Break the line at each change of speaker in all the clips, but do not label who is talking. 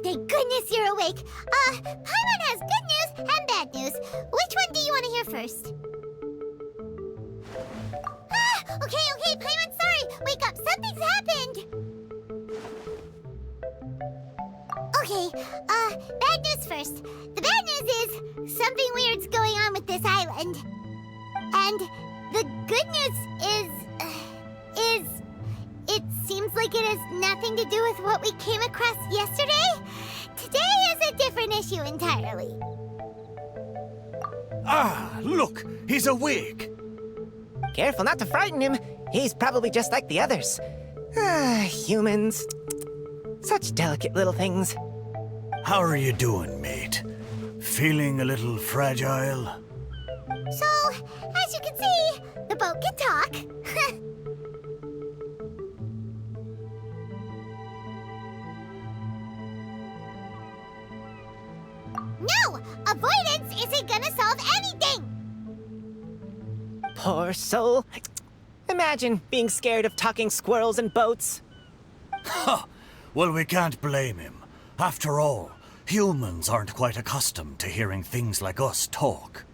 thank goodness you're awake. Paimon has good news and bad news. Which one do you want to hear first? Okay, Paimon, sorry. Wake up, something's happened. Okay, bad news first. The bad news is something weird's going on with this island. And the good news is it seems like it has nothing to do with what we came across yesterday. Today is a different issue entirely.
Ah, look, he's awake.
Careful not to frighten him. He's probably just like the others. Ah, humans. Such delicate little things.
How are you doing, mate? Feeling a little fragile?
So, as you can see, the boat can talk. No! Avoidance isn't gonna solve anything!
Poor soul. Imagine being scared of talking squirrels and boats.
Ha! Well, we can't blame him. After all, humans aren't quite accustomed to hearing things like us talk.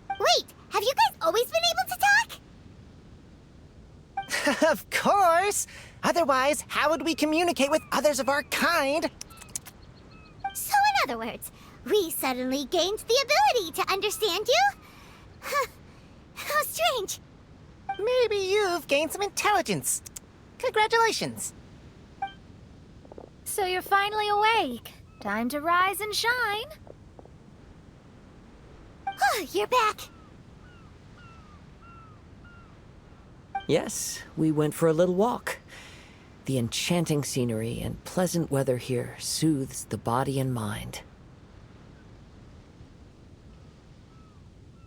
Wait, have you guys always been able to talk?
Of course! Otherwise, how would we communicate with others of our kind?
So in other words, we suddenly gained the ability to understand you? Huh. How strange.
Maybe you've gained some intelligence. Congratulations.
So you're finally awake. Time to rise and shine.
Oh, you're back.
Yes, we went for a little walk. The enchanting scenery and pleasant weather here soothes the body and mind.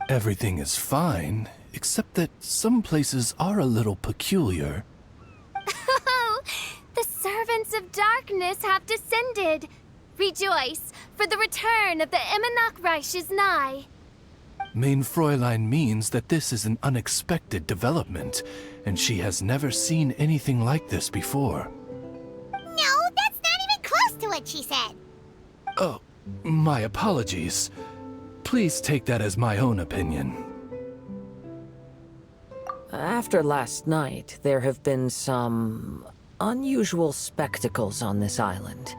Everything is fine, except that some places are a little peculiar.
Oh, the servants of darkness have descended. Rejoice, for the return of the Reich is nigh.
Mein Fräulein means that this is an unexpected development, and she has never seen anything like this before.
No, that's not even close to what she said.
Oh, my apologies. Please take that as my own opinion.
After last night, there have been some unusual spectacles on this island.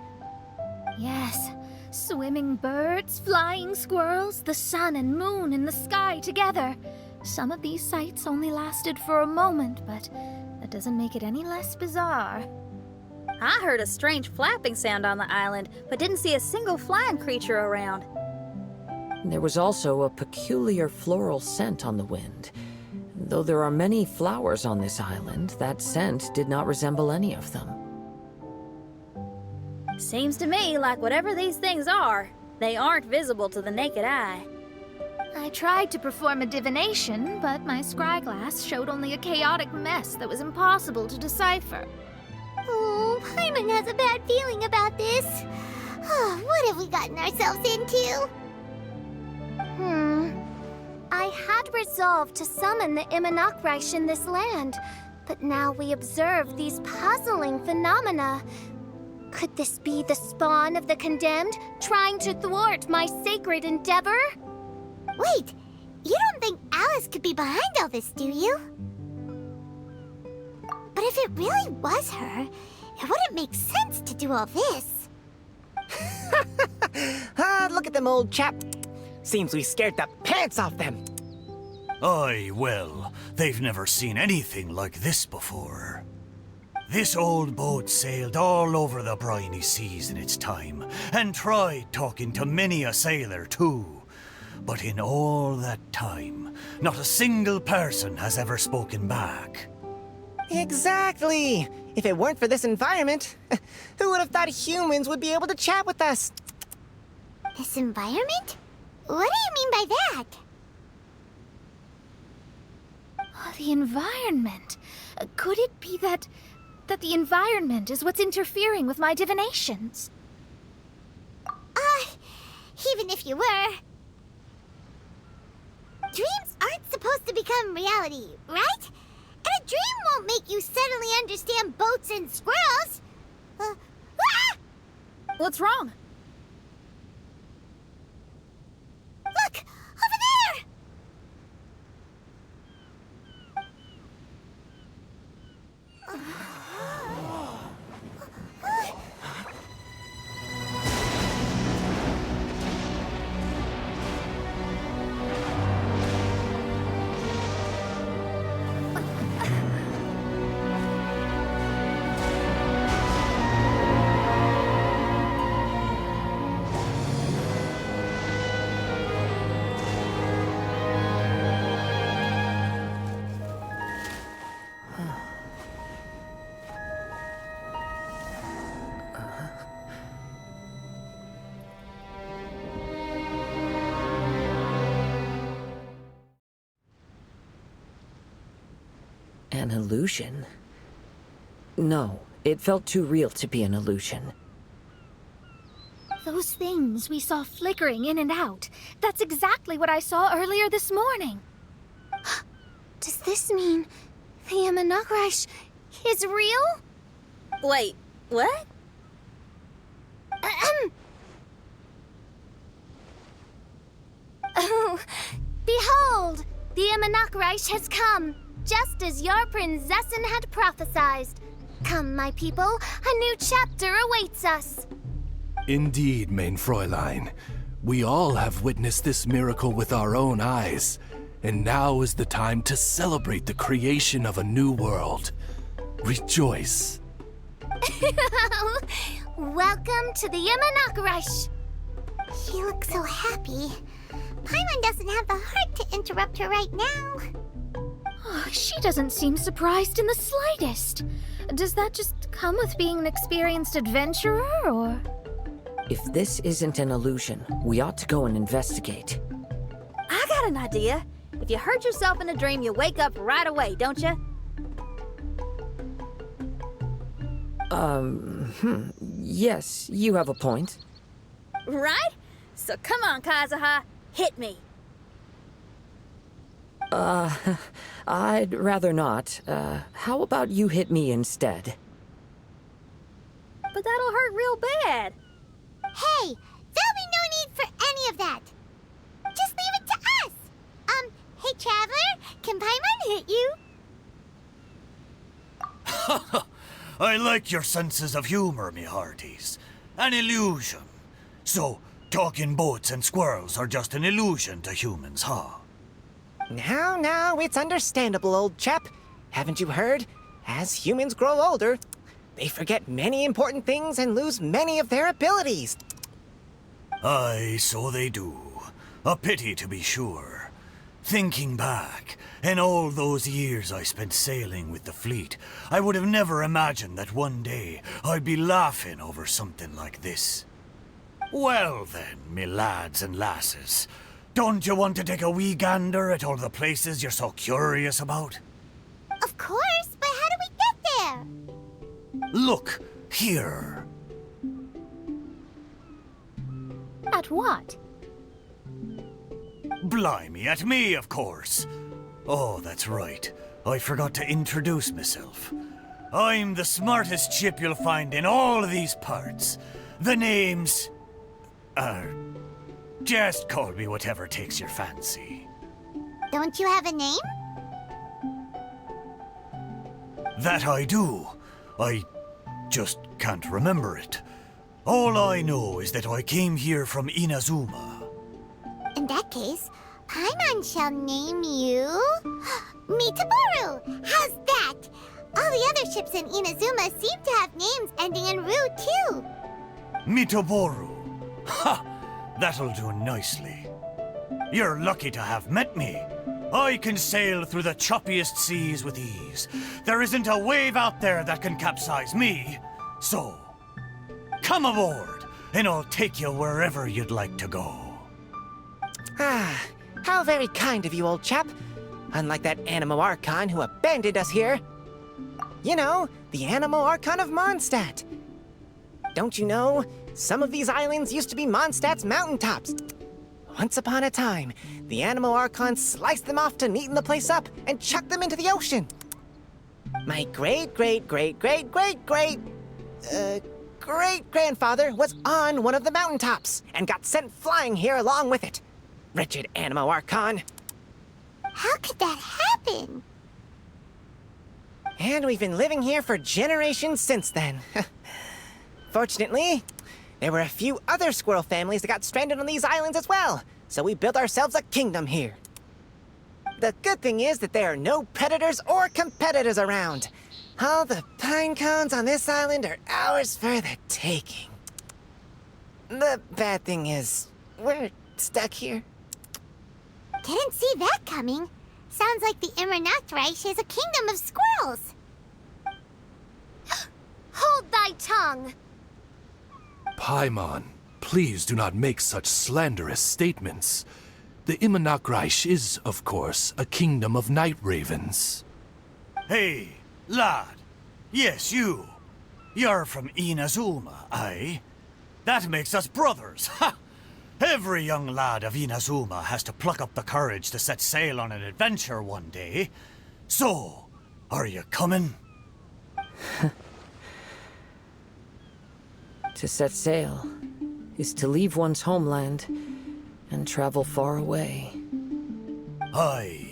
Yes, swimming birds, flying squirrels, the sun and moon in the sky together. Some of these sights only lasted for a moment, but that doesn't make it any less bizarre.
I heard a strange flapping sound on the island, but didn't see a single flying creature around.
There was also a peculiar floral scent on the wind. Though there are many flowers on this island, that scent did not resemble any of them.
Seems to me like whatever these things are, they aren't visible to the naked eye.
I tried to perform a divination, but my scryglass showed only a chaotic mess that was impossible to decipher.
Oh, Paimon has a bad feeling about this. Oh, what have we gotten ourselves into?
I had resolved to summon the Reich in this land, but now we observe these puzzling phenomena. Could this be the spawn of the condemned, trying to thwart my sacred endeavor?
Wait, you don't think Alice could be behind all this, do you? But if it really was her, it wouldn't make sense to do all this.
Ah, look at them, old chap. Seems we scared the pants off them.
Aye, well, they've never seen anything like this before. This old boat sailed all over the briny seas in its time, and tried talking to many a sailor too. But in all that time, not a single person has ever spoken back.
Exactly. If it weren't for this environment, who would have thought humans would be able to chat with us?
This environment? What do you mean by that?
Oh, the environment. Could it be that the environment is what's interfering with my divinations?
Even if you were... Dreams aren't supposed to become reality, right? And a dream won't make you suddenly understand boats and squirrels.
What's wrong?
An illusion? No, it felt too real to be an illusion.
Those things we saw flickering in and out. That's exactly what I saw earlier this morning. Does this mean the Imanakrish is real?
Wait, what?
Oh, behold! The Imanakrish has come, just as your Prinzessin had prophesied. Come, my people, a new chapter awaits us.
Indeed, mein Fräulein. We all have witnessed this miracle with our own eyes. And now is the time to celebrate the creation of a new world. Rejoice.
Welcome to the Imanakrish.
She looks so happy. Paimon doesn't have the heart to interrupt her right now.
Oh, she doesn't seem surprised in the slightest. Does that just come with being an experienced adventurer, or...?
If this isn't an illusion, we ought to go and investigate.
I got an idea. If you hurt yourself in a dream, you wake up right away, don't you?
Yes, you have a point.
Right? So come on, Kazuha. Hit me.
I'd rather not. How about you hit me instead?
But that'll hurt real bad.
Hey, there'll be no need for any of that. Just leave it to us. Hey, Traveler, can Paimon hit you?
I like your senses of humor, me hearties. An illusion. So, talking boats and squirrels are just an illusion to humans, huh?
Now, it's understandable, old chap. Haven't you heard? As humans grow older, they forget many important things and lose many of their abilities.
Aye, so they do. A pity, to be sure. Thinking back, in all those years I spent sailing with the fleet, I would have never imagined that one day I'd be laughing over something like this. Well then, me lads and lasses, don't you want to take a wee gander at all the places you're so curious about?
Of course, but how do we get there?
Look, here.
At what?
Blimey, at me, of course. Oh, that's right. I forgot to introduce myself. I'm the smartest chip you'll find in all of these parts. The name's... just call me whatever takes your fancy.
Don't you have a name?
That I do. I just can't remember it. All I know is that I came here from Inazuma.
In that case, Paimon shall name you... Mitaboru! How's that? All the other ships in Inazuma seem to have names ending in Ru, too.
Mitaboru. Ha! That'll do nicely. You're lucky to have met me. I can sail through the choppiest seas with ease. There isn't a wave out there that can capsize me. So, come aboard, and I'll take you wherever you'd like to go.
Ah, how very kind of you, old chap. Unlike that Animo Archon who abandoned us here. You know, the Animo Archon of Mondstadt. Don't you know, some of these islands used to be Mondstadt's mountaintops. Once upon a time, the Animo Archon sliced them off to neaten the place up and chucked them into the ocean. My great-grandfather was on one of the mountaintops and got sent flying here along with it. Wretched Animo Archon.
How could that happen?
And we've been living here for generations since then. Fortunately, there were a few other squirrel families that got stranded on these islands as well, so we built ourselves a kingdom here. The good thing is that there are no predators or competitors around. All the pine cones on this island are ours for the taking. The bad thing is, we're stuck here.
Didn't see that coming. Sounds like the Imanakrish is a kingdom of squirrels.
Hold thy tongue!
Paimon, please do not make such slanderous statements. The Imanakrish is, of course, a kingdom of night ravens.
Hey, lad. Yes, you. You're from Inazuma, aye? That makes us brothers, ha! Every young lad of Inazuma has to pluck up the courage to set sail on an adventure one day. So, are you coming?
To set sail is to leave one's homeland and travel far away.
Aye.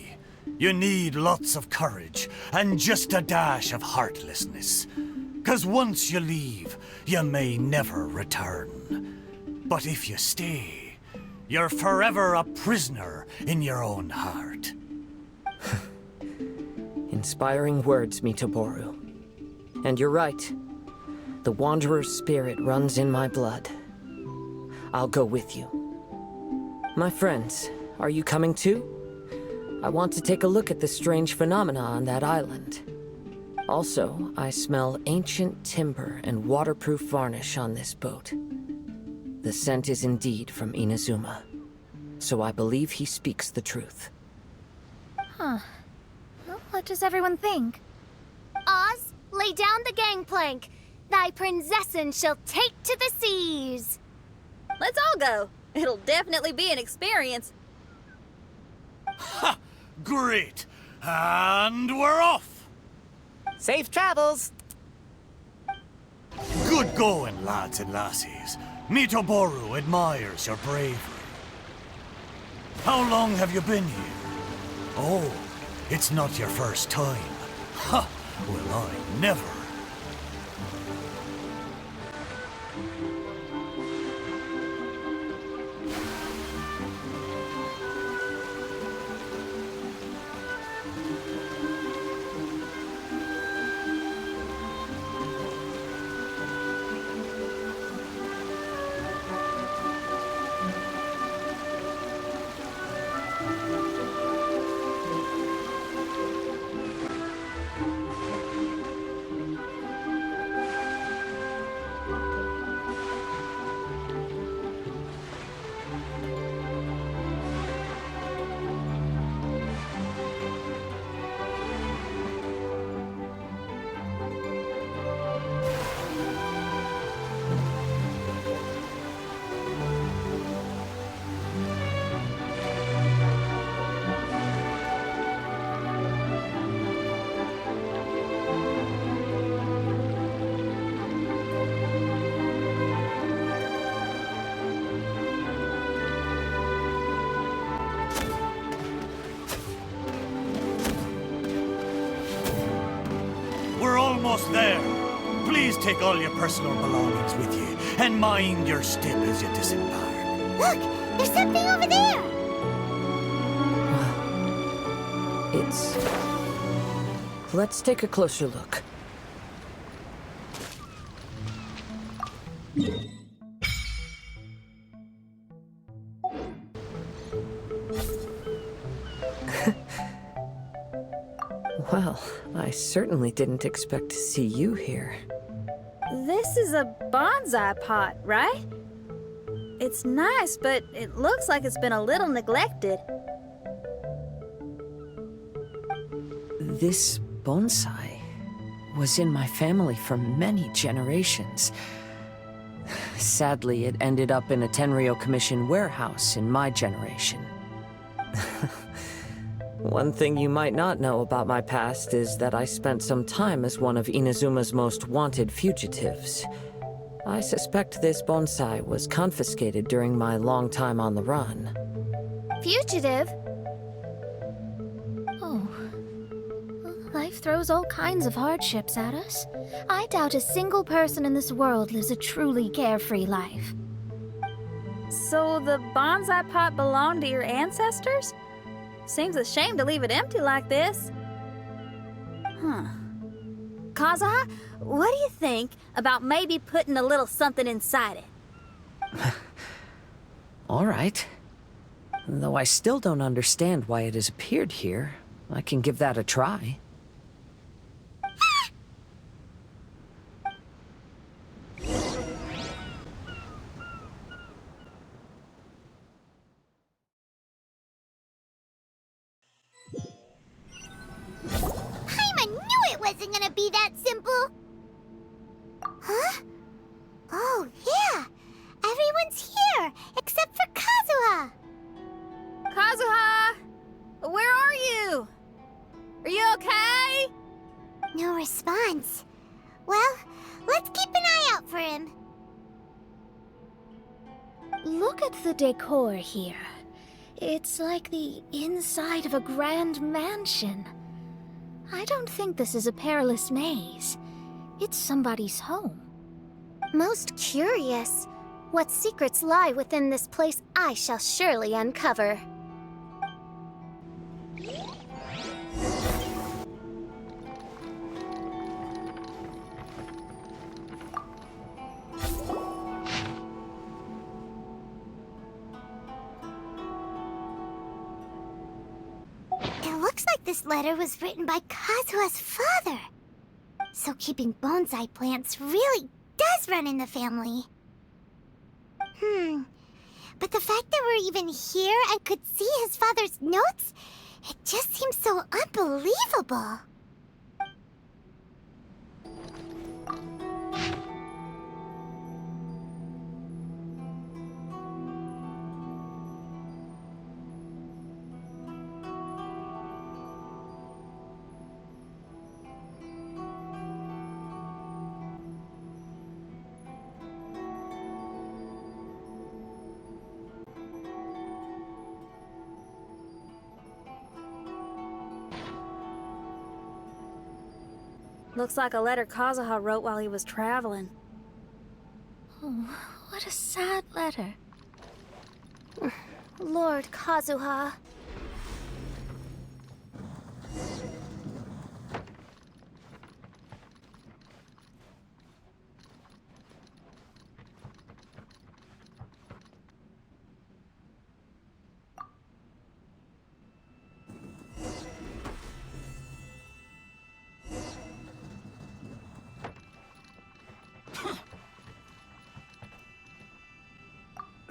You need lots of courage and just a dash of heartlessness. 'Cause once you leave, you may never return. But if you stay, you're forever a prisoner in your own heart.
Inspiring words, Mitoboru. And you're right. The Wanderer's spirit runs in my blood. I'll go with you. My friends, are you coming too? I want to take a look at the strange phenomena on that island. Also, I smell ancient timber and waterproof varnish on this boat. The scent is indeed from Inazuma, so I believe he speaks the truth.
Huh. Well, what does everyone think? Oz, lay down the gangplank. Thy princessin shall take to the seas.
Let's all go. It'll definitely be an experience.
Ha! Great! And we're off!
Safe travels!
Good going, lads and lassies. Mitoboru admires your bravery. How long have you been here? Oh, it's not your first time. Ha! Well, I never. Almost there. Please take all your personal belongings with you, and mind your step as you disembark.
Look! There's something over there!
It's... Let's take a closer look. Well, I certainly didn't expect to see you here.
This is a bonsai pot, right? It's nice, but it looks like it's been a little neglected.
This bonsai was in my family for many generations. Sadly, it ended up in a Tenryo Commission warehouse in my generation. One thing you might not know about my past is that I spent some time as one of Inazuma's most wanted fugitives. I suspect this bonsai was confiscated during my long time on the run.
Fugitive? Oh. Life throws all kinds of hardships at us. I doubt a single person in this world lives a truly carefree life.
So the bonsai pot belonged to your ancestors? Seems a shame to leave it empty like this. Huh. Kazuha, what do you think about maybe putting a little something inside it?
All right. Though I still don't understand why it has appeared here, I can give that a try.
I'm a new isn't gonna be that simple. Huh? Oh, yeah. Everyone's here, except for Kazuha.
Kazuha! Where are you? Are you okay?
No response. Well, let's keep an eye out for him.
Look at the decor here. It's like the inside of a grand mansion. I don't think this is a perilous maze. It's somebody's home.
Most curious. What secrets lie within this place I shall surely uncover. It looks like this letter was written by Kazuha's father. So keeping bonsai plants really does run in the family. But the fact that we're even here and could see his father's notes, it just seems so unbelievable.
Looks like a letter Kazuha wrote while he was traveling.
Oh, what a sad letter.
Lord Kazuha.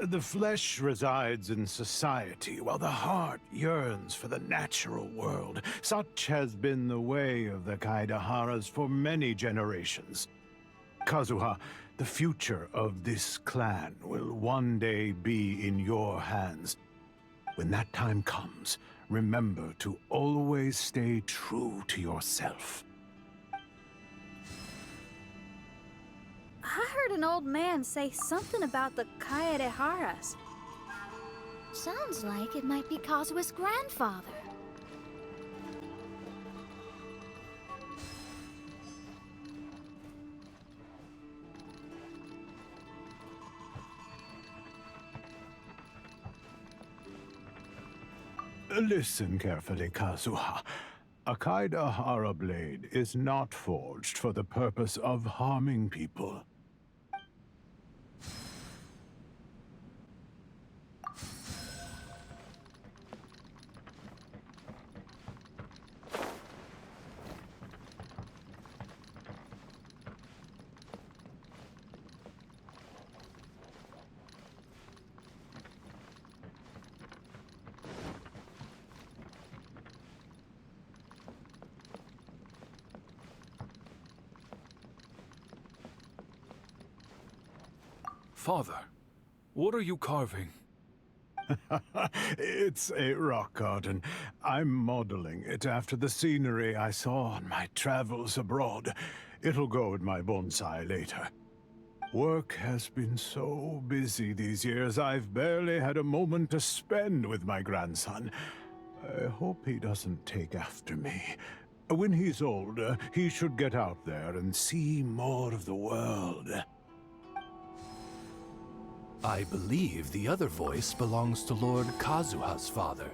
The flesh resides in society, while the heart yearns for the natural world. Such has been the way of the Kaidaharas for many generations. Kazuha, the future of this clan will one day be in your hands. When that time comes, remember to always stay true to yourself.
I heard an old man say something about the Kaidaharas.
Sounds like it might be Kazuha's grandfather.
Listen carefully, Kazuha. A Kaidahara blade is not forged for the purpose of harming people.
Father, what are you carving?
It's a rock garden. I'm modeling it after the scenery I saw on my travels abroad. It'll go in my bonsai later. Work has been so busy these years, I've barely had a moment to spend with my grandson. I hope he doesn't take after me. When he's older, he should get out there and see more of the world.
I believe the other voice belongs to Lord Kazuha's father.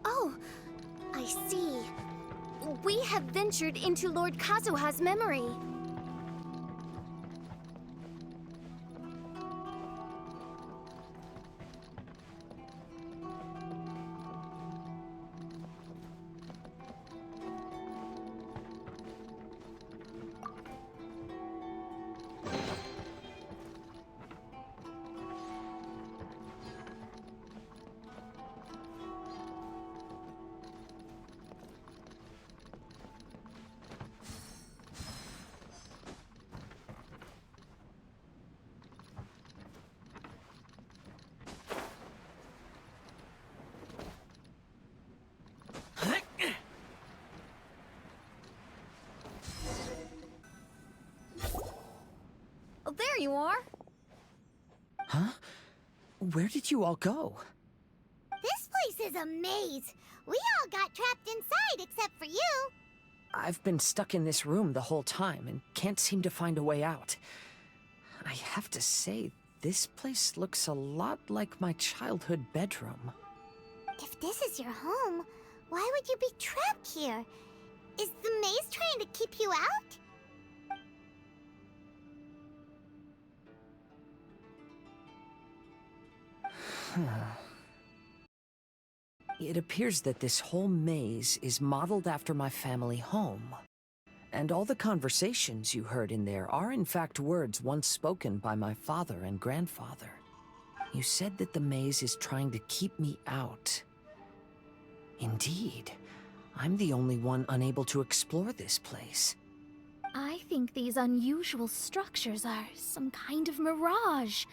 Oh, I see. We have ventured into Lord Kazuha's memory.
you are.
Huh? Where did you all go?
This place is a maze. We all got trapped inside except for you.
I've been stuck in this room the whole time and can't seem to find a way out. I have to say, this place looks a lot like my childhood bedroom.
If this is your home, why would you be trapped here? Is the maze trying to keep you out?
It appears that this whole maze is modeled after my family home. And all the conversations you heard in there are in fact words once spoken by my father and grandfather. You said that the maze is trying to keep me out. Indeed, I'm the only one unable to explore this place.
I think these unusual structures are some kind of mirage.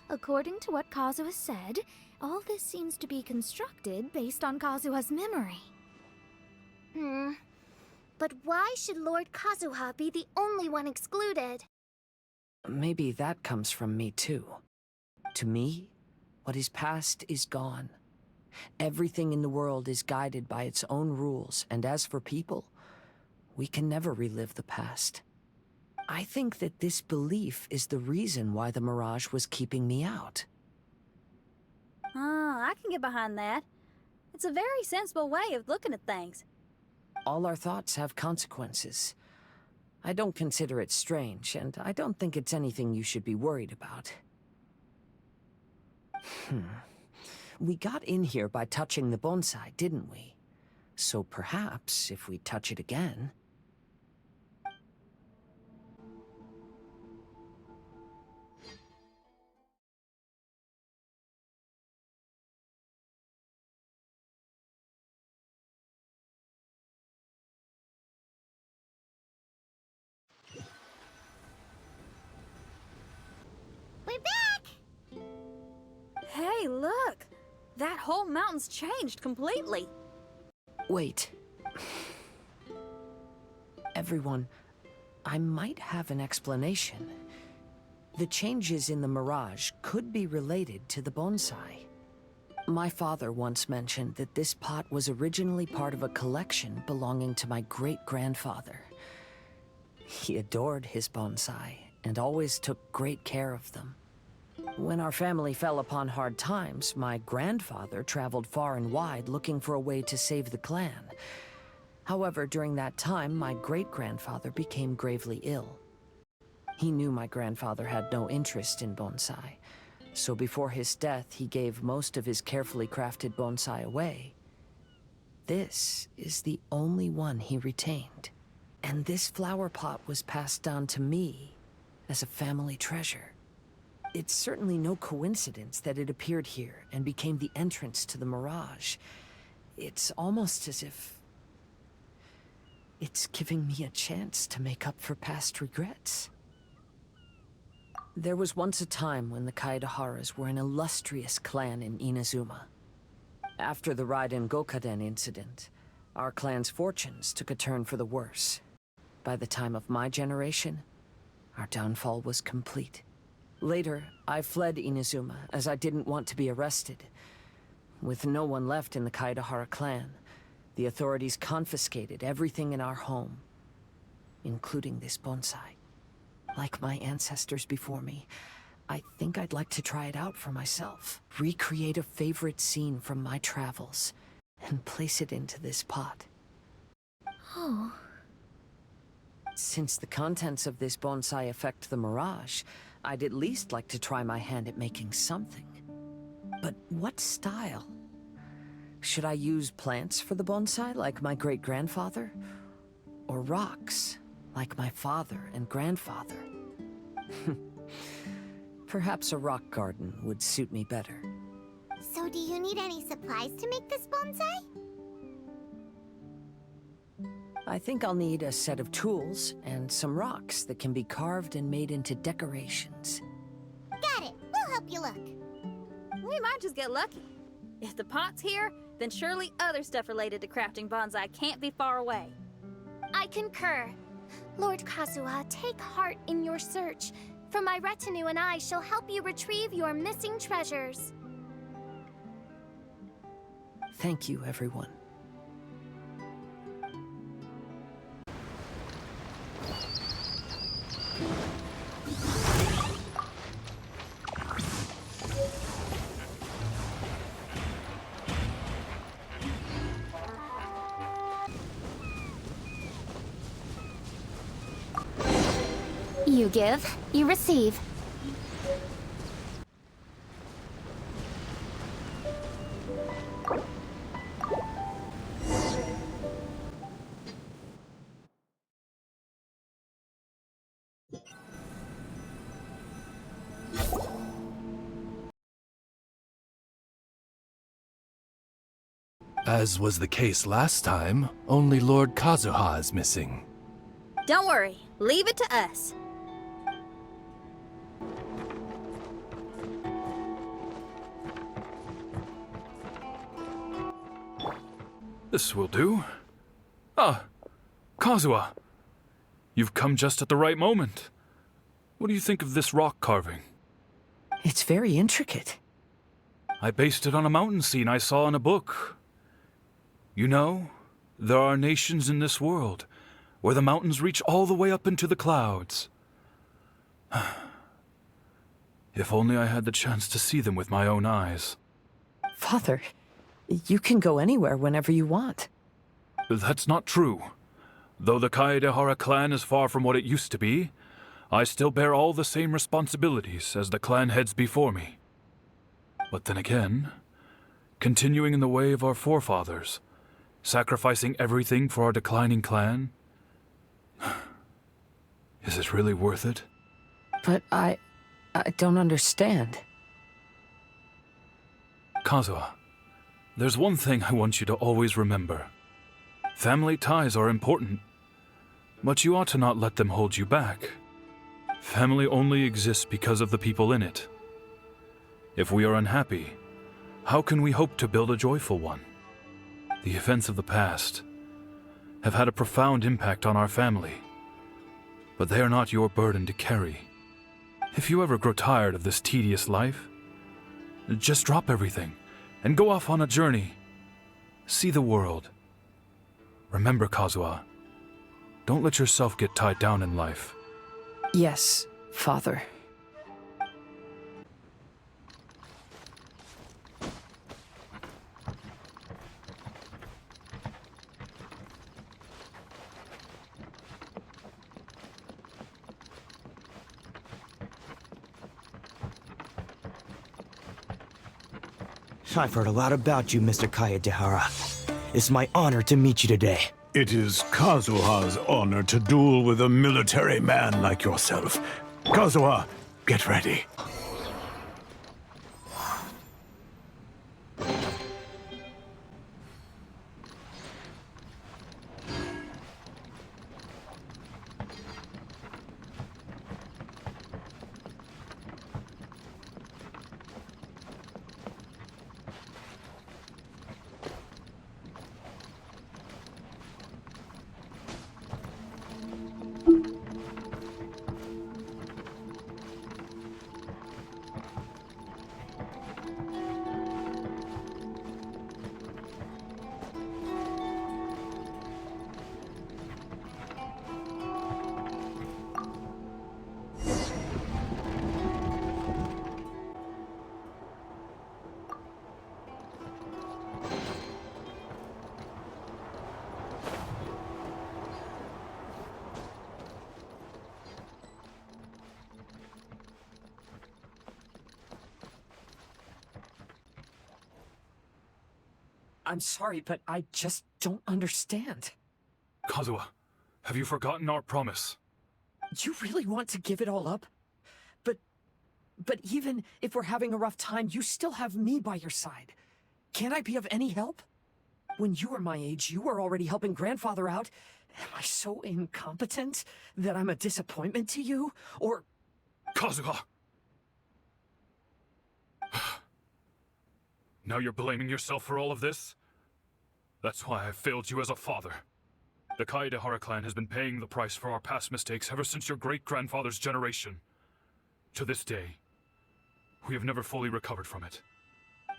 According to what Kazuha said, all this seems to be constructed based on Kazuha's memory. But why should Lord Kazuha be the only one excluded?
Maybe that comes from me too. To me, what is past is gone. Everything in the world is guided by its own rules, and as for people, we can never relive the past. I think that this belief is the reason why the mirage was keeping me out.
I can get behind that. It's a very sensible way of looking at things.
All our thoughts have consequences. I don't consider it strange, and I don't think it's anything you should be worried about. We got in here by touching the bonsai, didn't we? So perhaps, if we touch it again...
We're back!
Hey, look! That whole mountain's changed completely.
Wait. Everyone, I might have an explanation. The changes in the mirage could be related to the bonsai. My father once mentioned that this pot was originally part of a collection belonging to my great-grandfather. He adored his bonsai and always took great care of them. When our family fell upon hard times, my grandfather traveled far and wide looking for a way to save the clan. However, during that time, my great-grandfather became gravely ill. He knew my grandfather had no interest in bonsai, so before his death, he gave most of his carefully crafted bonsai away. This is the only one he retained, and this flower pot was passed down to me as a family treasure. It's certainly no coincidence that it appeared here and became the entrance to the mirage. It's almost as if it's giving me a chance to make up for past regrets. There was once a time when the Kaidaharas were an illustrious clan in Inazuma. After the Raiden Gokaden incident, our clan's fortunes took a turn for the worse. By the time of my generation, our downfall was complete. Later, I fled Inazuma as I didn't want to be arrested. With no one left in the Kaidahara clan, the authorities confiscated everything in our home, including this bonsai. Like my ancestors before me, I think I'd like to try it out for myself. Recreate a favorite scene from my travels, and place it into this pot.
Oh.
Since the contents of this bonsai affect the mirage, I'd at least like to try my hand at making something. But what style? Should I use plants for the bonsai, like my great-grandfather? Or rocks, like my father and grandfather? Perhaps a rock garden would suit me better.
So do you need any supplies to make this bonsai?
I think I'll need a set of tools and some rocks that can be carved and made into decorations.
Got it. We'll help you look.
We might just get lucky. If the pot's here, then surely other stuff related to crafting bonsai can't be far away.
I concur. Lord Kazuha, take heart in your search. for my retinue and I shall help you retrieve your missing treasures.
Thank you, everyone.
You give, you receive.
As was the case last time, only Lord Kazuha is missing.
Don't worry, leave it to us.
This will do. Ah, Kazuha. You've come just at the right moment. What do you think of this rock carving?
It's very intricate.
I based it on a mountain scene I saw in a book. You know, there are nations in this world where the mountains reach all the way up into the clouds. If only I had the chance to see them with my own eyes.
Father, you can go anywhere whenever you want.
That's not true. Though the Kaedehara clan is far from what it used to be, I still bear all the same responsibilities as the clan heads before me. But then again, continuing in the way of our forefathers, sacrificing everything for our declining clan, is it really worth it?
But I don't understand.
Kazuha, there's one thing I want you to always remember. Family ties are important, but you ought to not let them hold you back. Family only exists because of the people in it. If we are unhappy, how can we hope to build a joyful one? The events of the past have had a profound impact on our family, but they are not your burden to carry. If you ever grow tired of this tedious life, just drop everything and go off on a journey. See the world. Remember, Kazuha, don't let yourself get tied down in life.
Yes, Father.
I've heard a lot about you, Mr. Kaedehara. It's my honor to meet you today.
It is Kazuha's honor to duel with a military man like yourself. Kazuha, get ready.
I'm sorry, but I just don't understand.
Kazuha, have you forgotten our promise?
You really want to give it all up? But even if we're having a rough time, you still have me by your side. Can't I be of any help? When you were my age, you were already helping Grandfather out. Am I so incompetent that I'm a disappointment to you? Or...
Kazuha! Now you're blaming yourself for all of this? That's why I failed you as a father. The Kaedehara clan has been paying the price for our past mistakes ever since your great-grandfather's generation. To this day, we have never fully recovered from it.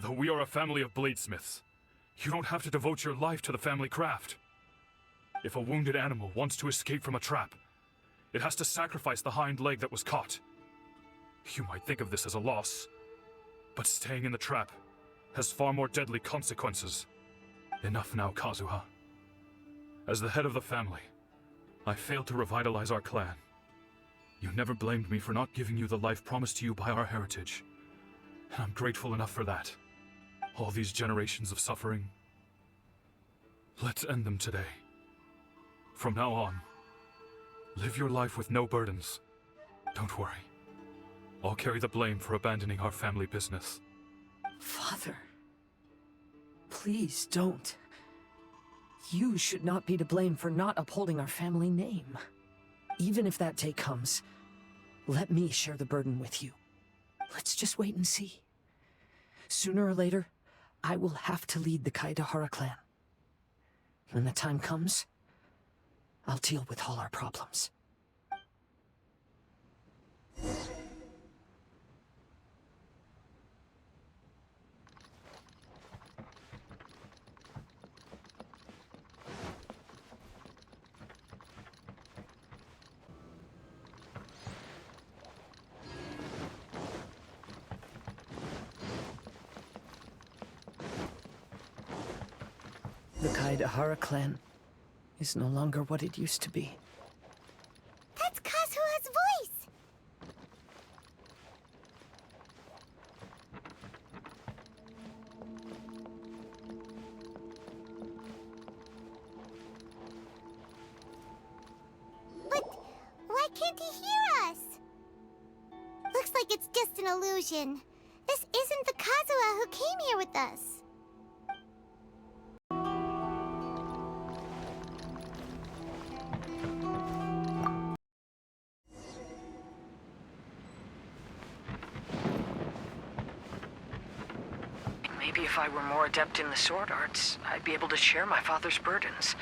Though we are a family of bladesmiths, you don't have to devote your life to the family craft. If a wounded animal wants to escape from a trap, it has to sacrifice the hind leg that was caught. You might think of this as a loss, but staying in the trap has far more deadly consequences. Enough now, Kazuha. As the head of the family, I failed to revitalize our clan. You never blamed me for not giving you the life promised to you by our heritage, and I'm grateful enough for that. All these generations of suffering, let's end them today. From now on, live your life with no burdens. Don't worry. I'll carry the blame for abandoning our family business.
Father, please don't. You should not be to blame for not upholding our family name. Even if that day comes, let me share the burden with you. Let's just wait and see. Sooner or later, I will have to lead the Kaedahara clan. When the time comes, I'll deal with all our problems. The Kaedahara clan is no longer what it used to be.
That's Kazuha's voice! But why can't he hear us? Looks like it's just an illusion. This isn't the Kazuha who came here with us.
Maybe if I were more adept in the sword arts, I'd be able to share my father's burdens.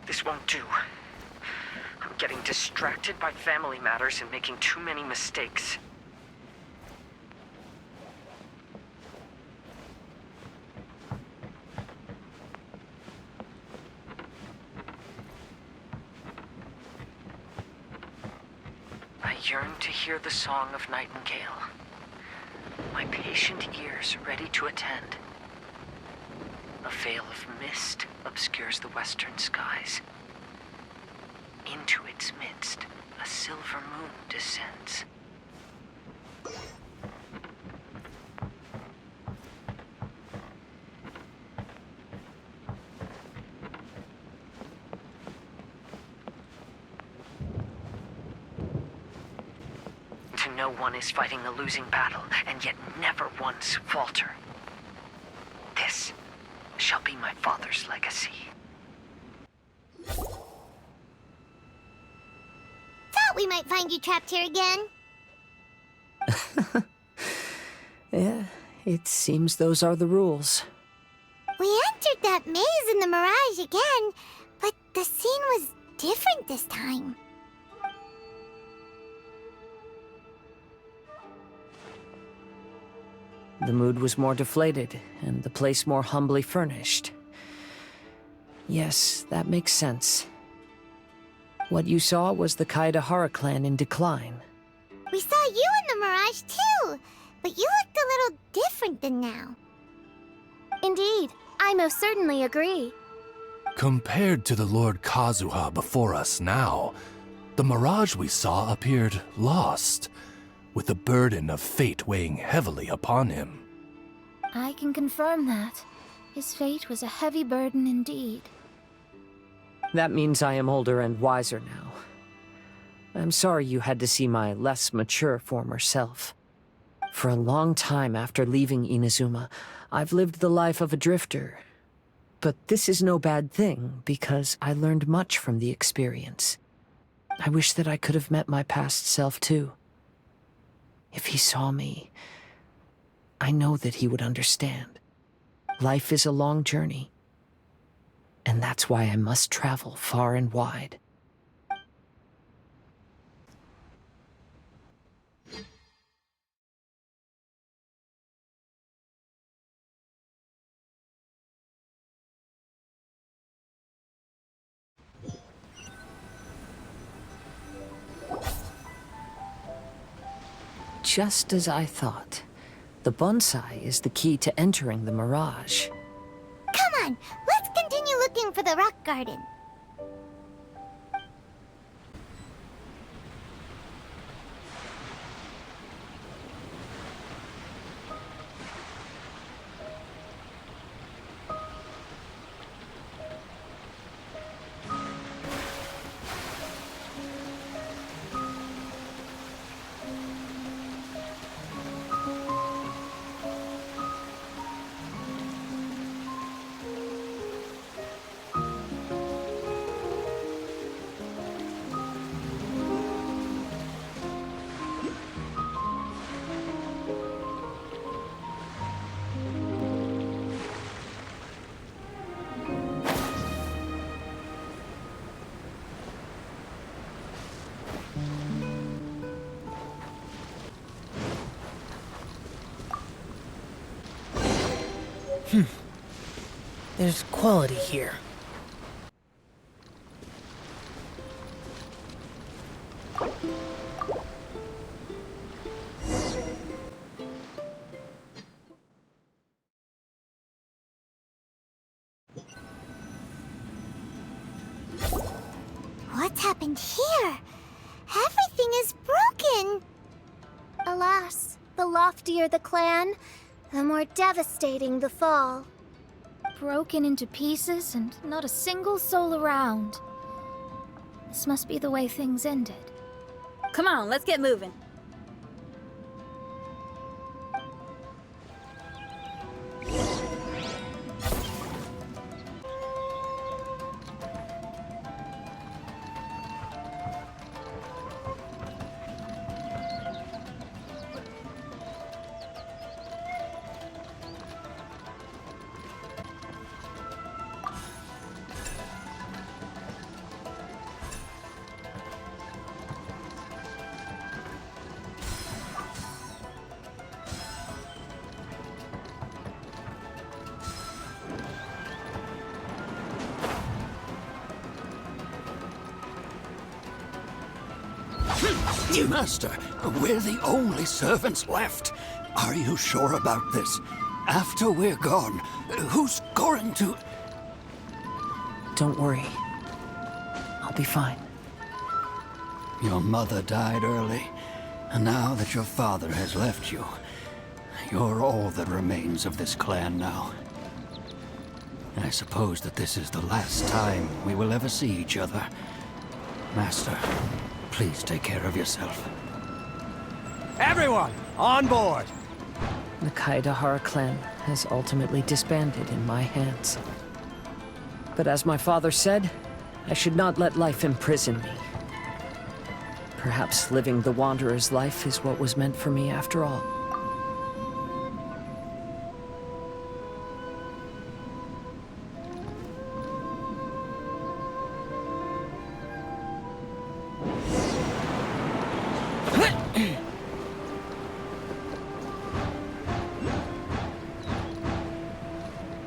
This won't do. I'm getting distracted by family matters and making too many mistakes. I yearn to hear the song of nightingale. My patient ears ready to attend. A veil of mist obscures the western skies. Into its midst, a silver moon descends. To know one is fighting a losing battle, and yet never once falter. This shall be my father's legacy.
Thought we might find you trapped here again.
Yeah, it seems those are the rules.
We entered that maze in the mirage again, but the scene was different this time.
The mood was more deflated, and the place more humbly furnished. Yes, that makes sense. What you saw was the Kaedahara clan in decline.
We saw you in the mirage too, but you looked a little different than now.
Indeed, I most certainly agree.
Compared to the Lord Kazuha before us now, the mirage we saw appeared lost, with the burden of fate weighing heavily upon him.
I can confirm that. His fate was a heavy burden indeed.
That means I am older and wiser now. I'm sorry you had to see my less mature former self. For a long time after leaving Inazuma, I've lived the life of a drifter. But this is no bad thing, because I learned much from the experience. I wish that I could have met my past self too. If he saw me, I know that he would understand. Life is a long journey, and that's why I must travel far and wide. Just as I thought. The bonsai is the key to entering the mirage.
Come on, let's continue looking for the rock garden.
There's quality here.
What's happened here? Everything is broken.
Alas, the loftier the clan, the more devastating the fall.
Broken into pieces and not a single soul around. This must be the way things ended. Come on, let's get moving.
Master, we're the only servants left. Are you sure about this? After we're gone, who's going to...
Don't worry. I'll be fine.
Your mother died early, and now that your father has left you, you're all that remains of this clan now. I suppose that this is the last time we will ever see each other. Master, please take care of yourself.
Everyone, on board!
The Kaedahara clan has ultimately disbanded in my hands. But as my father said, I should not let life imprison me. Perhaps living the Wanderer's life is what was meant for me after all.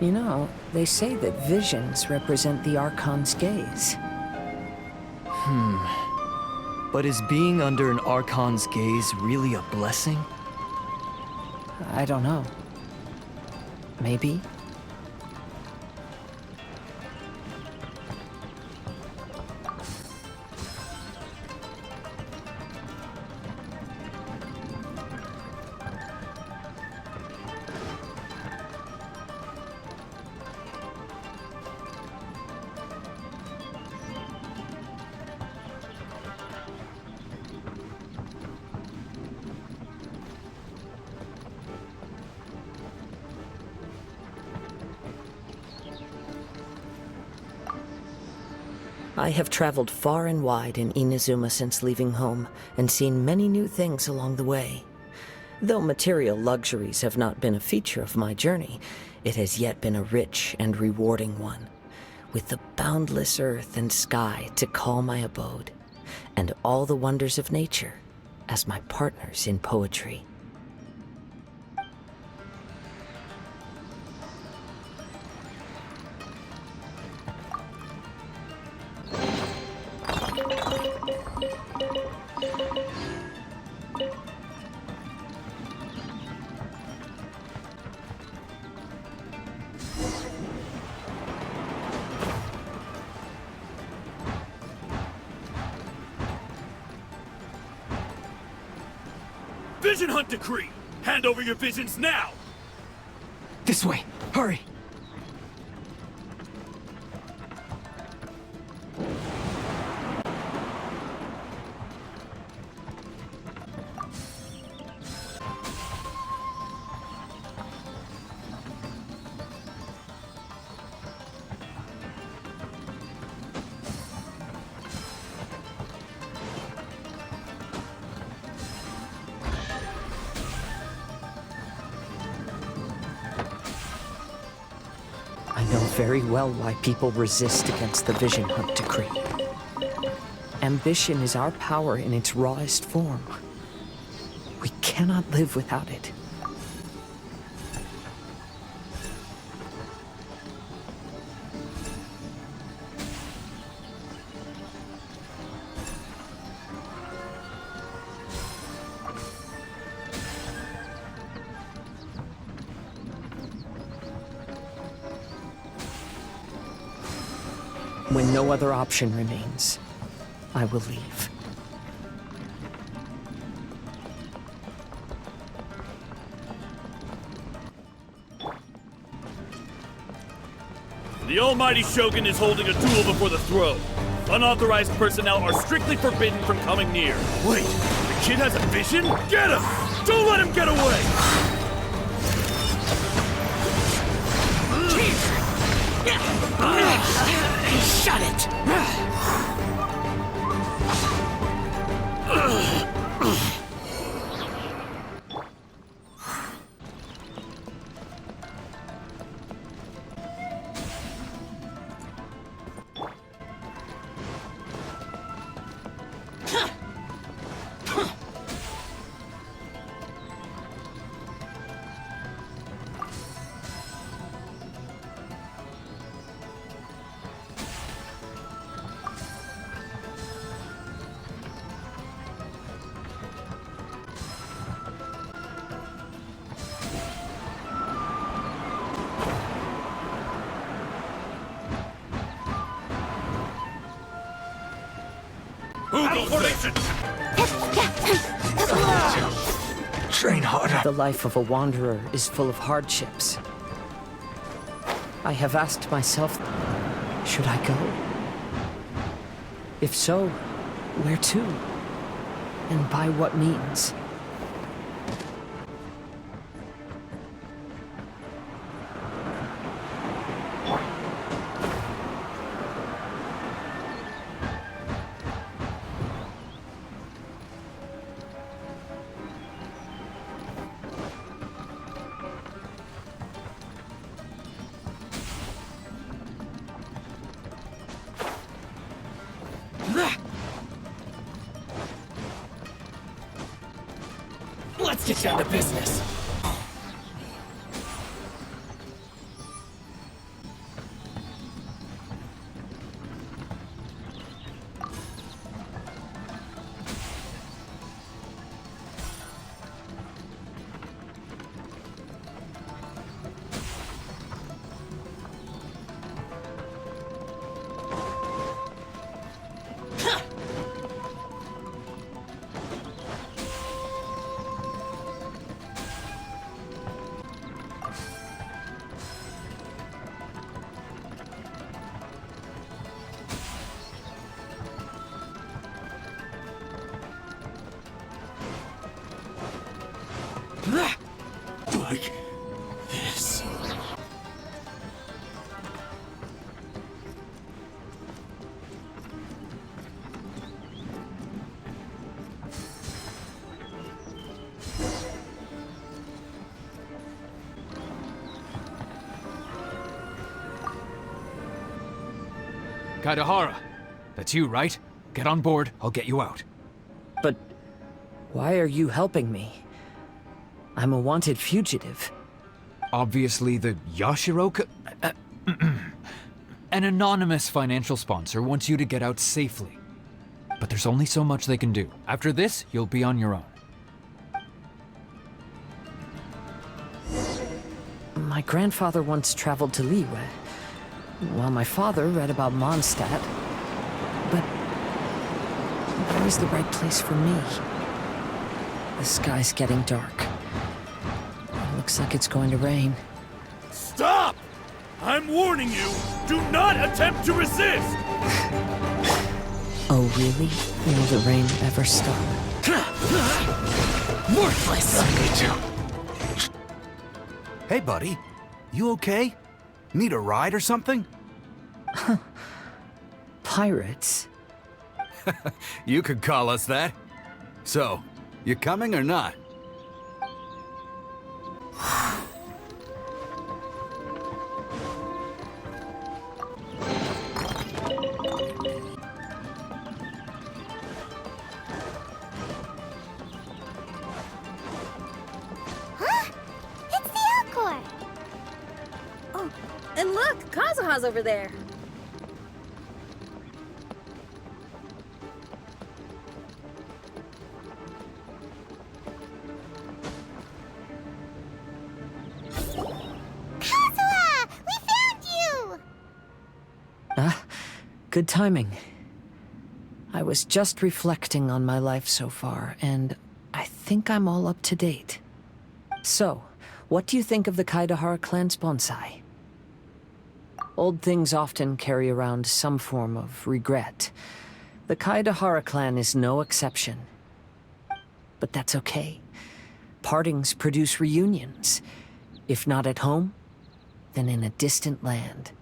You know, they say that visions represent the Archon's gaze.
But is being under an Archon's gaze really a blessing?
I don't know. Maybe. I have traveled far and wide in Inazuma since leaving home, and seen many new things along the way. Though material luxuries have not been a feature of my journey, It has yet been a rich and rewarding one, with the boundless earth and sky to call my abode, and all the wonders of nature as my partners in poetry.
Vision Hunt Decree! Hand over your visions now!
This way! Hurry!
I know very well why people resist against the Vision Hunt Decree. Ambition is our power in its rawest form. We cannot live without it. When no other option remains, I will leave.
The Almighty Shogun is holding a duel before the throne. Unauthorized personnel are strictly forbidden from coming near. Wait, the kid has a vision? Get him! Don't let him get away!
Shut it!
Train harder.
The life of a wanderer is full of hardships. I have asked myself, should I go? If so, where to? And by what means?
Let's get down to business.
Kaidahara, that's you, right? Get on board, I'll get you out.
But why are you helping me? I'm a wanted fugitive.
Obviously the Yashiro... An anonymous financial sponsor wants you to get out safely. But there's only so much they can do. After this, you'll be on your own.
My grandfather once traveled to Liyue, while my father read about Mondstadt. But where is the right place for me? The sky's getting dark. It looks like it's going to rain.
Stop! I'm warning you, do not attempt to resist!
Oh, really? Will the rain ever stop?
Worthless! Hey, buddy. You okay? Need a ride or something?
Pirates?
You could call us that. So, you coming or not?
And look, Kazuha's over there.
Kazuha! We found you!
Good timing. I was just reflecting on my life so far, and I think I'm all up to date. So, what do you think of the Kaidahara clan's bonsai? Old things often carry around some form of regret. The Kaidahara clan is no exception. But that's okay. Partings produce reunions. If not at home, then in a distant land.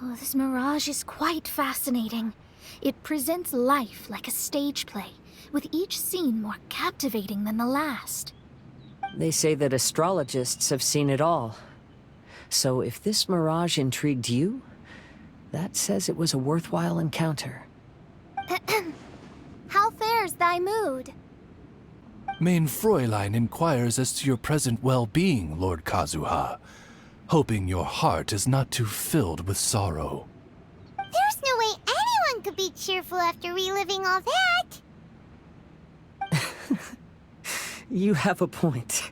Oh, this mirage is quite fascinating. It presents life like a stage play, with each scene more captivating than the last.
They say that astrologists have seen it all. So if this mirage intrigued you, that says it was a worthwhile encounter.
How fares thy mood?
Mein Fräulein inquires as to your present well-being, Lord Kazuha, hoping your heart is not too filled with sorrow.
There's no way anyone could be cheerful after reliving all that.
You have a point.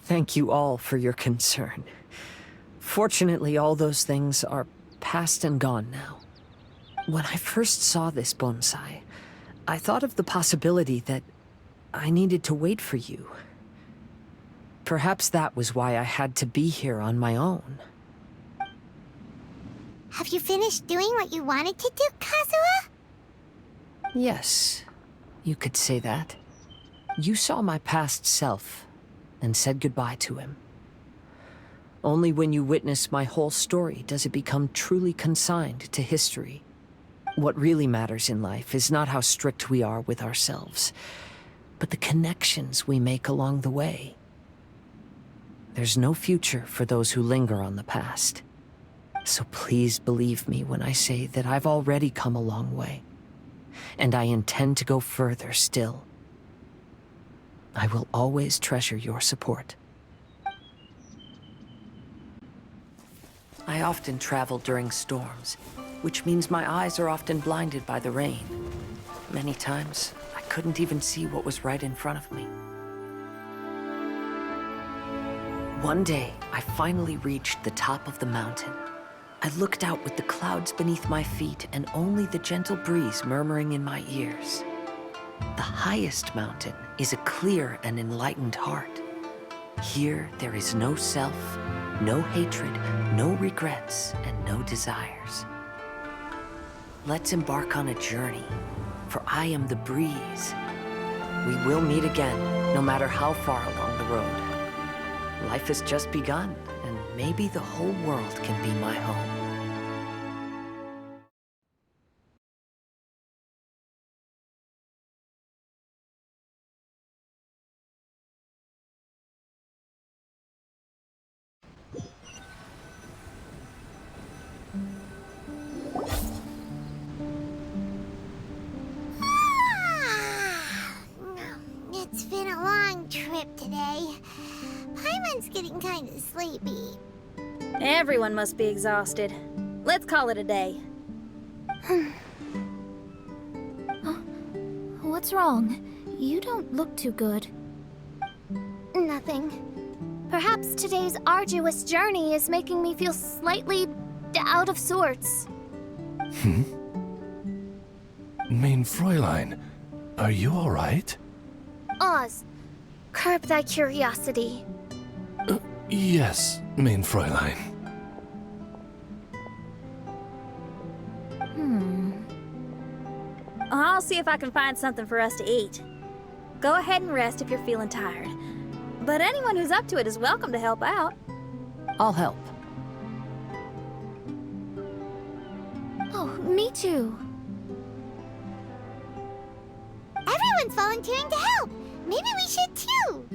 Thank you all for your concern. Fortunately, all those things are past and gone now. When I first saw this bonsai, I thought of the possibility that I needed to wait for you. Perhaps that was why I had to be here on my own.
Have you finished doing what you wanted to do, Kazuha?
Yes, you could say that. You saw my past self and said goodbye to him. Only when you witness my whole story does it become truly consigned to history. What really matters in life is not how strict we are with ourselves, but the connections we make along the way. There's no future for those who linger on the past. So please believe me when I say that I've already come a long way, and I intend to go further still. I will always treasure your support. I often travel during storms, which means my eyes are often blinded by the rain. Many times, I couldn't even see what was right in front of me. One day, I finally reached the top of the mountain. I looked out with the clouds beneath my feet and only the gentle breeze murmuring in my ears. The highest mountain is a clear and enlightened heart. Here, there is no self, no hatred, no regrets, and no desires. Let's embark on a journey, for I am the breeze. We will meet again, no matter how far along the road. Life has just begun, and maybe the whole world can be my home.
trip today. Paimon's getting kind of sleepy.
Everyone must be exhausted. Let's call it a day.
What's wrong? You don't look too good. Nothing. Perhaps today's arduous journey is making me feel slightly out of sorts.
Main Fräulein, are you all right?
Oz, curb thy curiosity.
Yes, Main Fräulein.
I'll see if I can find something for us to eat. Go ahead and rest if you're feeling tired. But anyone who's up to it is welcome to help out.
I'll help.
Oh, me too.
Everyone's volunteering to help. Maybe we should too.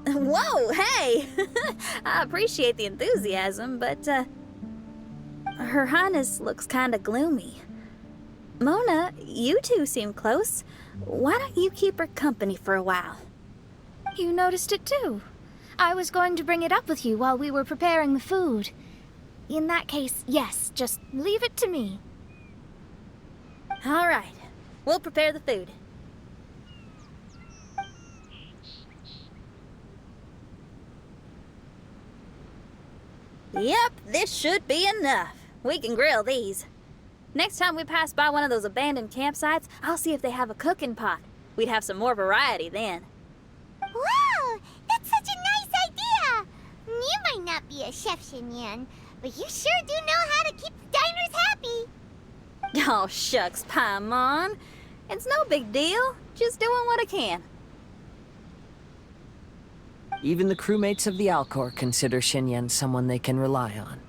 Whoa, hey! I appreciate the enthusiasm, but, Her Highness looks kinda gloomy. Mona, you two seem close. Why don't you keep her company for a while?
You noticed it too. I was going to bring it up with you while we were preparing the food. In that case, yes, just leave it to me.
All right, we'll prepare the food. Yep, this should be enough. We can grill these. Next time we pass by one of those abandoned campsites, I'll see if they have a cooking pot. We'd have some more variety then.
Wow, that's such a nice idea. You might not be a chef, Xinyan, but you sure do know how to keep the diners happy.
Oh, shucks, Paimon. It's no big deal. Just doing what I can.
Even the crewmates of the Alcor consider Xinyan someone they can rely on.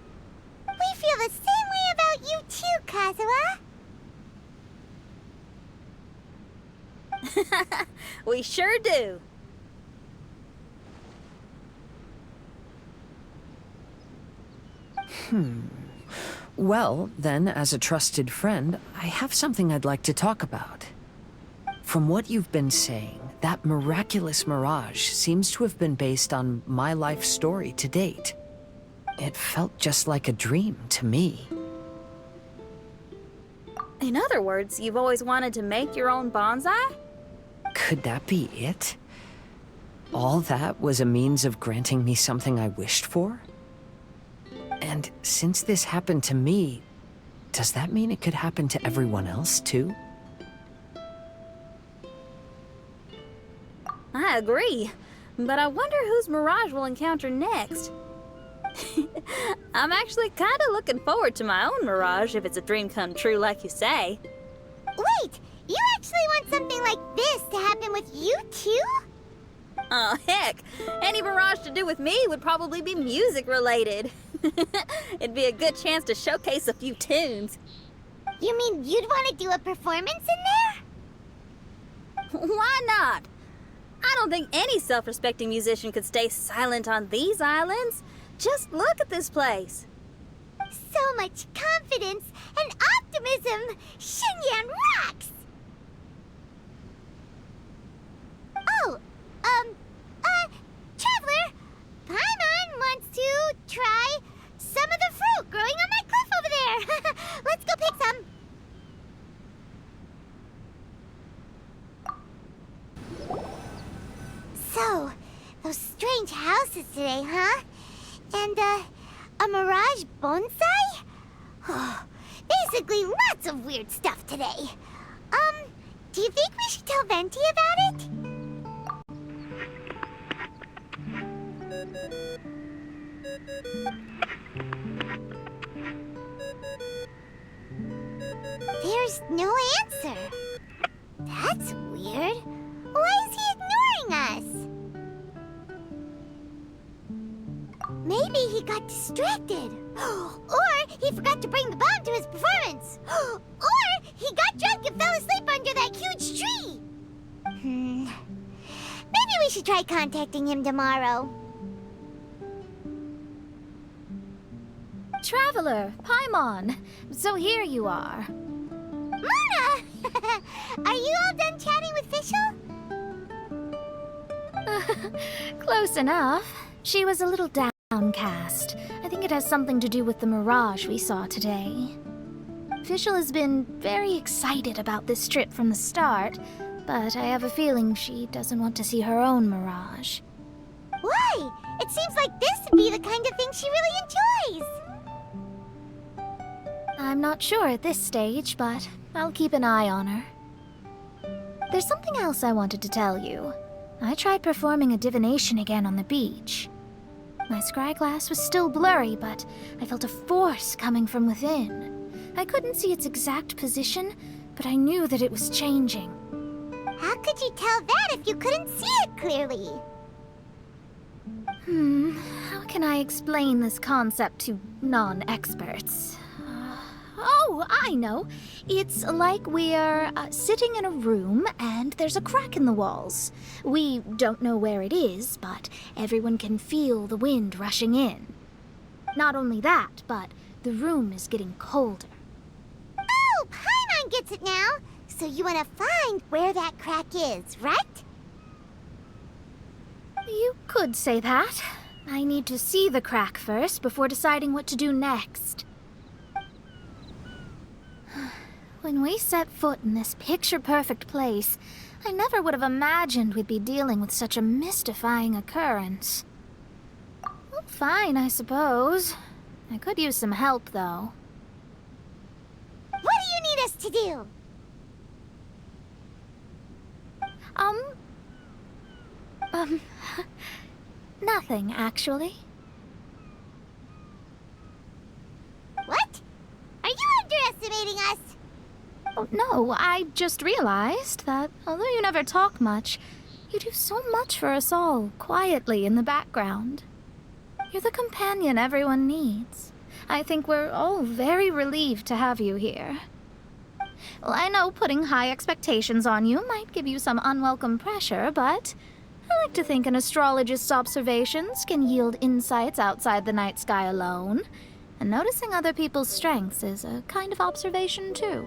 We feel the same way about you too, Kazuha.
We sure do.
Well, then, as a trusted friend, I have something I'd like to talk about. From what you've been saying, that miraculous mirage seems to have been based on my life story to date. It felt just like a dream to me.
In other words, you've always wanted to make your own bonsai?
Could that be it? All that was a means of granting me something I wished for? And since this happened to me, does that mean it could happen to everyone else too?
I agree, but I wonder whose mirage we'll encounter next. I'm actually kind of looking forward to my own mirage if it's a dream come true like you say.
Wait, you actually want something like this to happen with you too?
Oh, heck. Any mirage to do with me would probably be music related. It'd be a good chance to showcase a few tunes.
You mean you'd want to do a performance in there?
Why not? I don't think any self-respecting musician could stay silent on these islands. Just look at this place.
So much confidence and optimism. Xinyan rocks! Oh, Traveler, Paimon wants to try some of the fruit growing on that cliff over there. Let's go pick some. So, those strange houses today, huh? And, a mirage bonsai? Oh, basically lots of weird stuff today. Do you think we should tell Venti about it? There's no answer. That's weird. Why is he ignoring us? Maybe he got distracted. Or he forgot to bring the bomb to his performance. Or he got drunk and fell asleep under that huge tree. Maybe we should try contacting him tomorrow.
Traveler, Paimon, so here you are.
Mona! Are you all done chatting with Fischl?
Close enough. She was a little downcast. I think it has something to do with the mirage we saw today. Fischl has been very excited about this trip from the start, but I have a feeling she doesn't want to see her own mirage.
Why? It seems like this would be the kind of thing she really enjoys.
I'm not sure at this stage, but I'll keep an eye on her. There's something else I wanted to tell you. I tried performing a divination again on the beach. My scryglass was still blurry, but I felt a force coming from within. I couldn't see its exact position, but I knew that it was changing.
How could you tell that if you couldn't see it clearly?
How can I explain this concept to non-experts? Oh, I know. It's like we're sitting in a room and there's a crack in the walls. We don't know where it is, but everyone can feel the wind rushing in. Not only that, but the room is getting colder.
Oh, Paimon gets it now. So you want to find where that crack is, right?
You could say that. I need to see the crack first before deciding what to do next. When we set foot in this picture-perfect place, I never would have imagined we'd be dealing with such a mystifying occurrence. Well, fine, I suppose. I could use some help, though.
What do you need us to do?
Nothing, actually.
What? Are you underestimating us?
Oh, no, I just realized that although you never talk much, you do so much for us all, quietly in the background. You're the companion everyone needs. I think we're all very relieved to have you here. Well, I know putting high expectations on you might give you some unwelcome pressure, but I like to think an astrologist's observations can yield insights outside the night sky alone. And noticing other people's strengths is a kind of observation, too.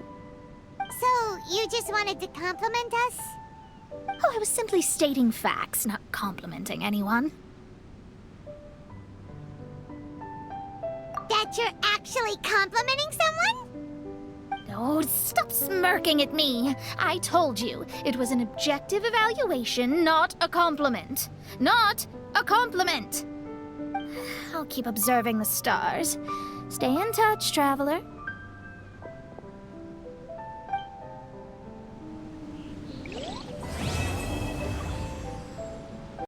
So, you just wanted to compliment us?
Oh, I was simply stating facts, not complimenting anyone.
That you're actually complimenting someone?
Oh, stop smirking at me. I told you, it was an objective evaluation, not a compliment. Not a compliment! I'll keep observing the stars. Stay in touch, traveler.